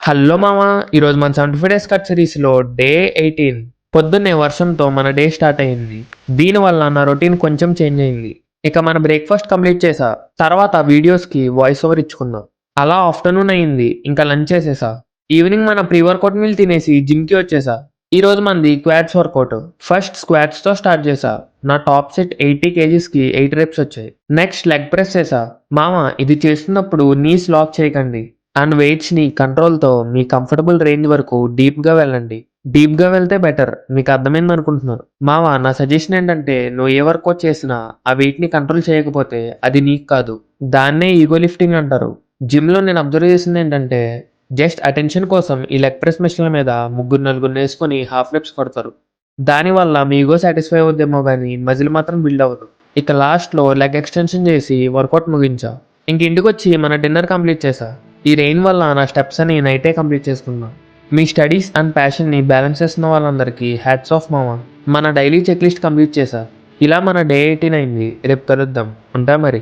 Hello మామ, ఈరోజు మన 75 డేస్ కట్ సిరీస్లో డే 18. పొద్దున్నే వర్షంతో మన డే స్టార్ట్ అయింది. దీనివల్ల నా రొటీన్ కొంచెం చేంజ్ అయింది. ఇక మన బ్రేక్ఫాస్ట్ కంప్లీట్ చేసా. తర్వాత వీడియోస్కి వాయిస్ ఓవర్ ఇచ్చుకున్నా. అలా ఆఫ్టర్నూన్ అయింది, ఇంకా లంచ్ చేసేసా. ఈవినింగ్ మన ప్రీ వర్కౌట్ మీల్ తినేసి జిమ్కి వచ్చేసా. ఈ రోజు మనది క్వాడ్స్ వర్కౌట్. ఫస్ట్ స్క్వాట్స్తో స్టార్ట్ చేసా. నా టాప్ సెట్ 80 kgsకి 8 reps వచ్చాయి. నెక్స్ట్ లెగ్ ప్రెస్ చేసా. మామ, ఇది చేస్తున్నప్పుడు నీస్ లాక్ చేయకండి అండ్ వెయిట్స్ని కంట్రోల్తో మీ కంఫర్టబుల్ రేంజ్ వరకు డీప్గా వెళ్ళండి. డీప్గా వెళ్తే బెటర్, మీకు అర్థమైంది అనుకుంటున్నాను. మామ, నా సజెషన్ ఏంటంటే నువ్వు ఏ వర్కౌట్ చేసినా ఆ వెయిట్ని కంట్రోల్ చేయకపోతే అది నీకు కాదు, దాన్నే ఈగో లిఫ్టింగ్ అంటారు. జిమ్లో నేను అబ్జర్వ్ చేసింది ఏంటంటే జస్ట్ అటెన్షన్ కోసం ఈ లెగ్ ప్రెస్ మెషిన్ల మీద ముగ్గురు నలుగురు వేసుకొని హాఫ్ రెప్స్ కొడతారు. దానివల్ల మీ ఈగో సాటిస్ఫై అవుద్దేమో కానీ మజిల్ మాత్రం బిల్డ్ అవ్వదు. ఇక లాస్ట్లో లెగ్ ఎక్స్టెన్షన్ చేసి వర్కౌట్ ముగించా. ఇంక ఇంటికి వచ్చి మన డిన్నర్ కంప్లీట్ చేసా. ఈ రెయిన్ వల్ల నా స్టెప్స్ అని నైటే కంప్లీట్ చేసుకున్నా. మీ స్టడీస్ అండ్ ప్యాషన్ని బ్యాలెన్స్ చేస్తున్న వాళ్ళందరికీ హ్యాట్స్ ఆఫ్ మామ. మన డైలీ చెక్ లిస్ట్ కంప్లీట్ చేసా. ఇలా మన డే 18 అయింది. రేపు కలుద్దాం. ఉంటా మరి.